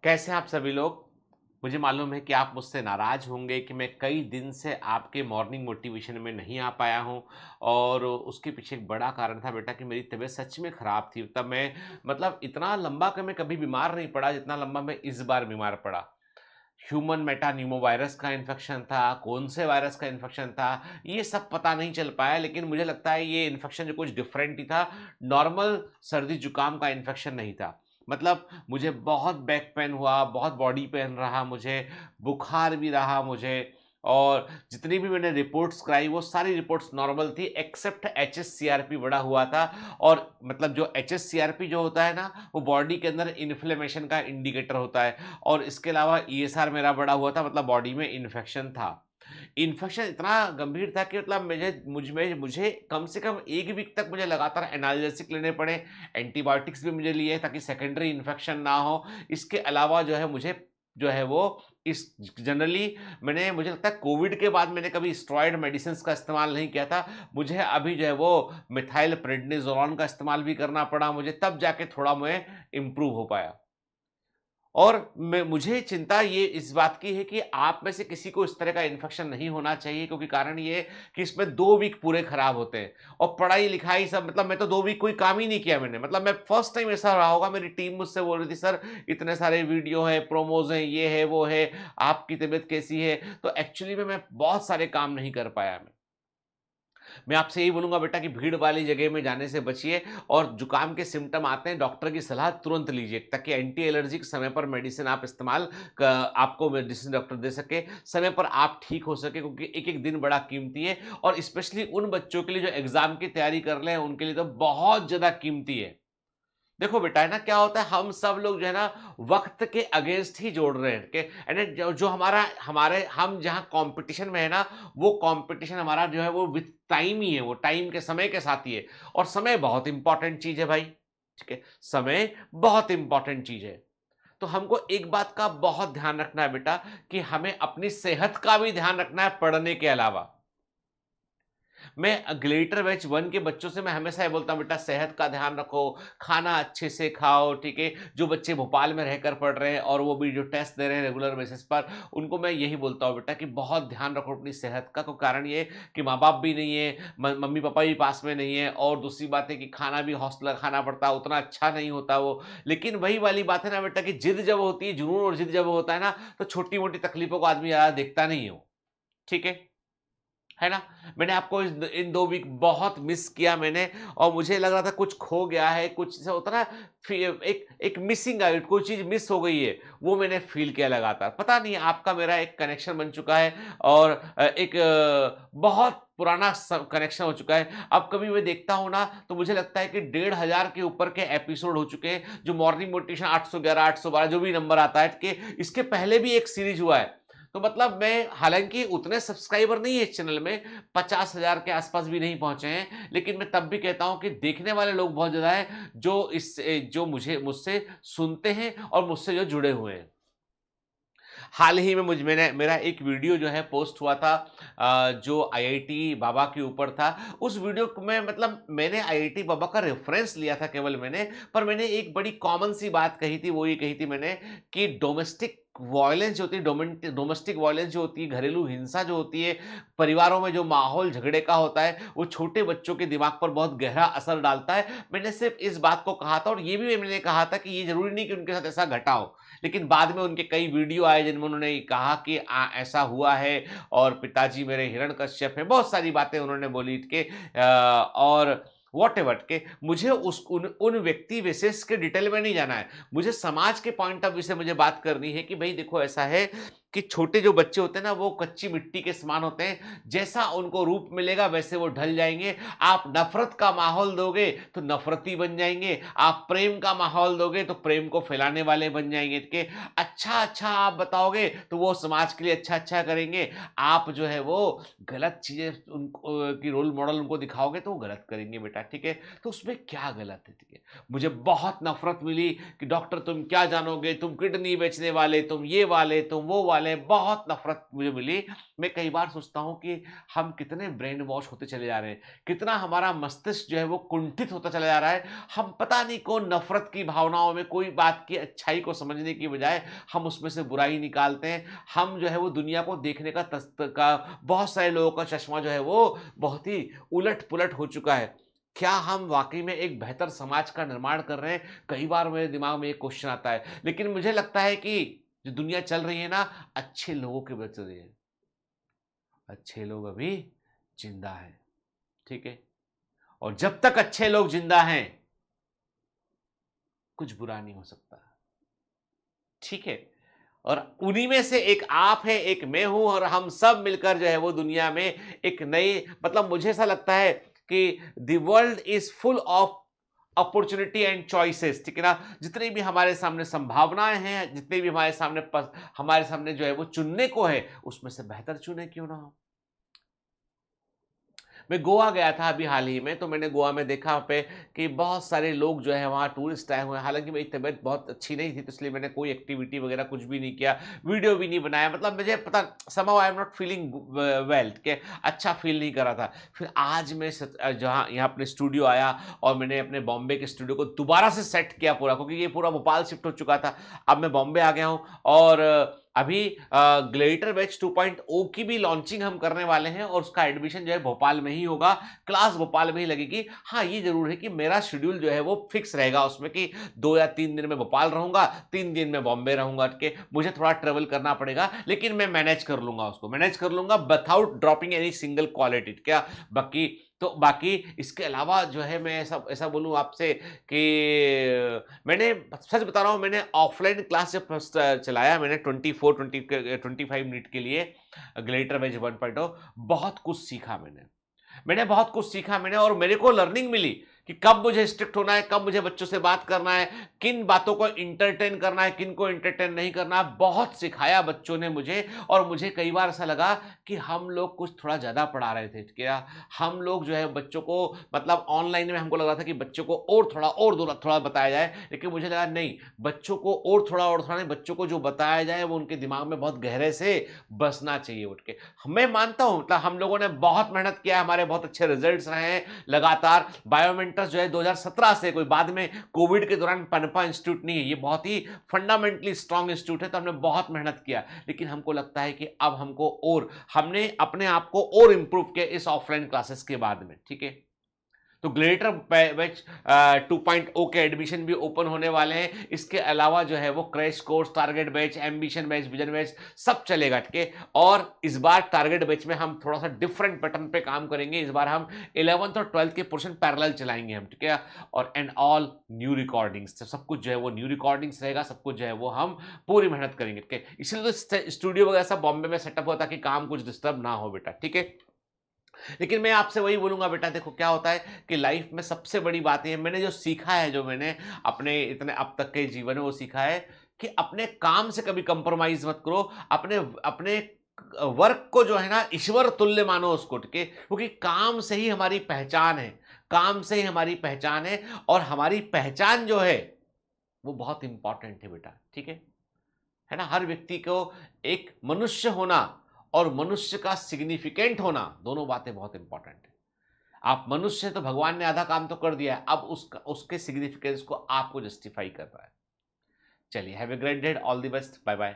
कैसे हैं आप सभी लोग? मुझे मालूम है कि आप मुझसे नाराज़ होंगे कि मैं कई दिन से आपके मॉर्निंग मोटिवेशन में नहीं आ पाया हूँ और उसके पीछे एक बड़ा कारण था बेटा कि मेरी तबीयत सच में ख़राब थी। तब मैं मतलब इतना लंबा कि मैं कभी बीमार नहीं पड़ा जितना लंबा मैं इस बार बीमार पड़ा। ह्यूमन मेटान्यूमोवायरस का इन्फेक्शन था, कौन से वायरस का इन्फेक्शन था, ये सब पता नहीं चल पाया लेकिन मुझे लगता है ये इन्फेक्शन जो कुछ डिफरेंट ही था, नॉर्मल सर्दी-जुकाम का इन्फेक्शन नहीं था। मतलब मुझे बहुत बैक पेन हुआ, बहुत बॉडी पेन रहा मुझे, बुखार भी रहा मुझे और जितनी भी मैंने रिपोर्ट्स कराई वो सारी रिपोर्ट्स नॉर्मल थी एक्सेप्ट एचएससीआरपी बढ़ा हुआ था और मतलब जो एचएससीआरपी जो होता है ना, वो बॉडी के अंदर इन्फ्लेमेशन का इंडिकेटर होता है। और इसके अलावा ईएसआर मेरा बढ़ा हुआ था मतलब बॉडी में इन्फेक्शन था। इन्फेक्शन इतना गंभीर था कि मतलब मुझे कम से कम 1 वीक तक मुझे लगातार एनाल्जेसिक लेने पड़े, एंटीबायोटिक्स भी मुझे लिए ताकि सेकेंडरी इन्फेक्शन ना हो। इसके अलावा जो है मुझे जो है वो इस जनरली मुझे लगता है कोविड के बाद मैंने कभी स्टेरॉइड मेडिसिन्स का इस्तेमाल नहीं किया था। मुझे अभी जो है वो मिथाइल प्रेडनिसोलोन का इस्तेमाल भी करना पड़ा मुझे तब जाके थोड़ा मैं इम्प्रूव हो पाया। और मुझे चिंता ये इस बात की है कि आप में से किसी को इस तरह का इन्फेक्शन नहीं होना चाहिए क्योंकि कारण ये है कि इसमें 2 वीक पूरे खराब होते हैं और पढ़ाई-लिखाई सब मतलब मैं तो 2 वीक कोई काम ही नहीं किया मैंने। मतलब मैं फर्स्ट टाइम ऐसा रहा होगा मेरी टीम मुझसे बोल रही थी सर इतने सारे वीडियो हैं, प्रोमोज़ हैं, ये है, वो है, आपकी तबीयत कैसी है? तो एक्चुअली में मैं बहुत सारे काम नहीं कर पाया मैं। मैं आपसे यही बोलूँगा बेटा कि भीड़ वाली जगह में जाने से बचिए और जुकाम के सिम्पटम आते हैं, डॉक्टर की सलाह तुरंत लीजिए ताकि एंटी एलर्जिक समय पर मेडिसिन आप इस्तेमाल क आपको मेडिसिन डॉक्टर दे सके, समय पर आप ठीक हो सके क्योंकि एक-एक दिन बड़ा कीमती है और स्पेशली उन बच्चों के लिए जो एग्ज़ाम की तैयारी कर रहे हैं, उनके लिए तो बहुत ज़्यादा कीमती है। देखो बेटा है ना क्या होता है हम सब लोग जो है ना वक्त के अगेंस्ट ही जोड़ रहे हैं कि यानी जो जो हमारा हमारे हम जहाँ कंपटीशन में है ना वो कंपटीशन हमारा जो है वो विथ टाइम ही है वो टाइम के समय के साथ ही है और समय बहुत इंपॉर्टेंट चीज है भाई ठीक है समय बहुत इंपॉर्टेंट चीज है तो हमको एक बात का बहुत ध्यान रखना है बेटा कि हमें अपनी सेहत का भी ध्यान रखना है पढ़ने के अलावा मैं ग्लेटर बैच 1 के बच्चों से मैं हमेशा ये बोलता हूँ बेटा सेहत का ध्यान रखो, खाना अच्छे से खाओ, ठीक है? जो बच्चे भोपाल में रहकर पढ़ रहे हैं और वो भी जो टेस्ट दे रहे हैं रेगुलर बेसिस पर, उनको मैं यही बोलता हूँ बेटा कि बहुत ध्यान रखो अपनी सेहत का। को कारण ये है कि माँ-बाप भी नहीं है, म मम्मी-पापा भी पास में नहीं है और दूसरी बात है कि खाना भी हौसला खाना पड़ता है, उतना अच्छा नहीं होता वो। लेकिन वही वाली बात है ना बेटा कि ज़िद जब होती है, जुनून और ज़िद जब होता है ना, तो छोटी-मोटी तकलीफों को आदमी ज़्यादा देखता नहीं है वो। ठीक है? है ना? मैंने आपको इन 2 वीक बहुत मिस किया मैंने और मुझे लग रहा था कुछ खो गया है, कुछ ऐसा होता है ना फी एक एक मिसिंग आउट कोई चीज़ मिस हो गई है, वो मैंने फ़ील किया लगातार। पता नहीं आपका मेरा एक कनेक्शन बन चुका है और बहुत पुराना स कनेक्शन हो चुका है। अब कभी मैं देखता हूँ ना, तो मुझे लगता है कि 1500 के ऊपर के एपिसोड हो चुके हैं, जो मॉर्निंग मोटिवेशन 811, 812 जो भी नंबर आता है कि इसके पहले भी एक सीरीज़ हुआ है। तो मतलब मैं हालाँकि उतने सब्सक्राइबर नहीं है इस चैनल में, 50,000 के आस-पास भी नहीं पहुँचे हैं, लेकिन मैं तब भी कहता हूँ कि देखने वाले लोग बहुत ज़्यादा हैं, जो मुझसे सुनते हैं और मुझसे जो जुड़े हुए हैं। हाल ही में मैंने मेरा एक वीडियो जो है पोस्ट हुआ था जो आईआईटी बाबा के ऊपर था। उस वीडियो को मैं मतलब मैंने आईआईटी बाबा का रेफ़रेंस लिया था केवल मैंने, पर मैंने एक बड़ी कॉमन सी बात कही थी, वो ये कही थी मैंने कि डोमेस्टिक वायलेंस जो होती है, घरेलू हिंसा जो होती है, परिवारों में जो माहौल झगड़े का होता है, वो छोटे बच्चों के दिमाग पर बहुत गहरा असर डालता है। मैंने सिर्फ़ इस बात को कहा था और ये भी मैंने कहा था कि ये ज़रूरी नहीं कि उनके साथ ऐसा घटा हो। लेकिन बाद में उनके कई वीडियो आए जिनमें उन्होंने कहा कि ऐसा हुआ है और पिताजी मेरे हिरण्यकश्यप हैं, बहुत सारी बातें उन्होंने बोली कि और व्हाटएवर के मुझे उस उन व्यक्ति विशेष के डिटेल में नहीं जाना है। मुझे समाज के पॉइंट ऑफ व्यू से मुझे बात करनी है कि भई देखो ऐसा है कि छोटे जो बच्चे होते हैं ना वो कच्ची मिट्टी के समान होते हैं। जैसा उनको रूप मिलेगा वैसे वो ढल जाएँगे। आप नफ़रत का माहौल दोगे तो नफ़रती बन जाएँगे। आप प्रेम का माहौल दोगे तो प्रेम को फैलाने वाले बन जाएँगे के अच्छा-अच्छा आप बताओगे तो वो समाज के लिए अच्छा-अच्छा करेंगे। आप जो है वो गलत चीज़ें उनको की रोल मॉडल उनको दिखाओगे तो वो गलत करेंगे बेटा, ठीक है? तो उसमें क्या गलत है, ठीक है? मुझे बहुत नफ़रत मिली कि डॉक्टर तुम क्या जानोगे, तुम किडनी बेचने वाले, तुम ये वाले, तुम वो वाले। गालें, बहुत नफ़रत मुझे मिली। मैं कई बार सोचता हूँ कि हम कितने ब्रेन वॉश होते चले जा रहे हैं, कितना हमारा मस्तिष्क जो है वो कुंठित होता चला जा रहा है। हम पता नहीं कौन नफ़रत की भावनाओं में कोई बात की अच्छाई को समझने की बजाय हम उसमें से बुराई निकालते हैं। हम जो है वो दुनिया को देखने का बहुत सारे लोगों का चश्मा जो है वो बहुत ही उलट-पुलट हो चुका है। क्या हम वाक़ई में एक बेहतर समाज का निर्माण कर रहे हैं? कई बार मेरे दिमाग में एक क्वेश्चन आता है। लेकिन मुझे लगता है कि जो दुनिया चल रही है ना, अच्छे लोगों की वजह से चल रही है। अच्छे लोग अभी ज़िंदा हैं, ठीक है? और जब तक अच्छे लोग ज़िंदा हैं, कुछ बुरा नहीं हो सकता, ठीक है? और उन्हीं में से एक आप हैं, एक मैं हूँ और हम सब मिलकर जो है वो दुनिया में एक नई मतलब मुझे ऐसा लगता है कि the world is full of opportunity and choices, ठीक है ना? जितनी भी हमारे सामने संभावनाएँ हैं, जितने भी हमारे सामने जो है वो चुनने को है, उसमें से बेहतर चुनें क्यों ना हम? मैं गोवा गया था अभी हाल ही में, तो मैंने गोवा में देखा वहाँ पे कि बहुत सारे लोग जो है वहाँ टूरिस्ट आए हुए हैं। हालाँकि मेरी तबीयत बहुत अच्छी नहीं थी, तो इसलिए मैंने कोई एक्टिविटी वगैरह कुछ भी नहीं किया, वीडियो भी नहीं बनाया। मतलब मुझे पता somehow I am not feeling well के अच्छा फ़ील नहीं कर रहा था। फिर आज मैं जहाँ यहाँ अपने स्टूडियो आया और मैंने अपने बॉम्बे के स्टूडियो को दोबारा से सेट किया पूरा, क्योंकि ये पूरा भोपाल शिफ्ट हो चुका था। अब मैं बॉम्बे आ गया हूँ और अभी ग्लेडिएटर बैच 2.0 की भी लॉन्चिंग हम करने वाले हैं और उसका एडमिशन जो है भोपाल में ही होगा, क्लास भोपाल में ही लगेगी। हाँ, ये ज़रूर है कि मेरा शेड्यूल जो है वो फिक्स रहेगा उसमें कि 2 या 3 दिन मैं भोपाल रहूँगा, 3 दिन मैं बॉम्बे रहूँगा के मुझे थोड़ा ट्रैवल करना पड़ेगा, लेकिन मैं मैनेज कर लूँगा उसको, मैनेज कर लूँगा without dropping any single quality, क्या? बाकी इसके अलावा जो है मैं ऐसा ऐसा बोलूँ आपसे कि मैंने सच बता रहा हूँ, मैंने ऑफलाइन क्लास जब फर्स्ट चलाया मैंने 25 मिनट के लिए ग्लेडिएटर बैच 1.0 बहुत कुछ सीखा मैंने बहुत कुछ सीखा और मेरे को लर्निंग मिली कि कब मुझे स्ट्रिक्ट होना है, कब मुझे बच्चों से बात करना है, किन बातों को एंटरटेन करना है, किन को एंटरटेन नहीं करना है। बहुत सिखाया बच्चों ने मुझे और मुझे कई बार ऐसा लगा कि हम लोग कुछ थोड़ा ज़्यादा पढ़ा रहे थे। क्या हम लोग जो है बच्चों को मतलब ऑनलाइन में हमको लग रहा था कि बच्चों को थोड़ा बताया जाए, लेकिन मुझे लगा नहीं, बच्चों को और थोड़ा नहीं, बच्चों को जो बताया जाए वो उनके दिमाग में बहुत गहरे से बसना चाहिए उठ के। मैं मानता हूँ मतलब हम लोगों ने बहुत मेहनत किया है, हमारे बहुत अच्छे रिजल्ट्स रहे हैं लगातार। बायोमेंटर्स जो है 2017 से, कोई बाद में कोविड के दौरान पनपा इंस्टीट्यूट नहीं है, ये बहुत ही फंडामेंटली स्ट्रांग इंस्टीट्यूट है, तो हमने बहुत मेहनत किया। लेकिन हमको लगता है कि अब हमने अपने आप को और इम्प्रूव किया इस ऑफलाइन क्लासेस के बाद में, ठीक है? तो ग्लेडिएटर बैच 2.0 के एडमिशन भी ओपन होने वाले हैं। इसके अलावा जो है वो crash course, target batch, ambition batch, vision batch सब चलेगा, ठीक है? और इस बार टारगेट बैच में हम थोड़ा सा डिफरेंट पैटर्न पे काम करेंगे। इस बार हम 11th और 12th के पोर्शन पैरेलल चलाएंगे हम, ठीक है? और एंड ऑल न्यू रिकॉर्डिंग्स, तो सब कुछ जो है वो न्यू रिकॉर्डिंग्स रहेगा, सब कुछ जो है वो हम पूरी मेहनत करेंगे, ठीक है? इसलिए तो स्टूडियो वगैरह सब बॉम्बे में सेटअप हुआ ताकि काम कुछ डिस्टर्ब ना हो बेटा, ठीक है? लेकिन मैं आपसे वही बोलूँगा बेटा, देखो क्या होता है कि लाइफ में सबसे बड़ी बात ये है, मैंने जो सीखा है, जो मैंने अपने इतने अब तक के जीवन में वो सीखा है कि अपने काम से कभी कंप्रोमाइज़ मत करो। अपने अपने वर्क को जो है ना ईश्वर तुल्य मानो उसको, ठीक है? क्योंकि काम से ही हमारी पहचान है, काम से ही हमारी पहचान है और हमारी पहचान जो है, वो बहुत इम्पोर्टेंट है बेटा, ठीक है ना? हर व्यक्ति को एक मनुष्य होना और मनुष्य का सिग्निफिकेंट होना, दोनों बातें बहुत इंपॉर्टेंट है। आप मनुष्य हैं तो भगवान ने आधा काम तो कर दिया है, अब उसके सिग्निफिकेंस को आपको जस्टिफाई करना है। चलिए, have a great day, all the best, bye bye.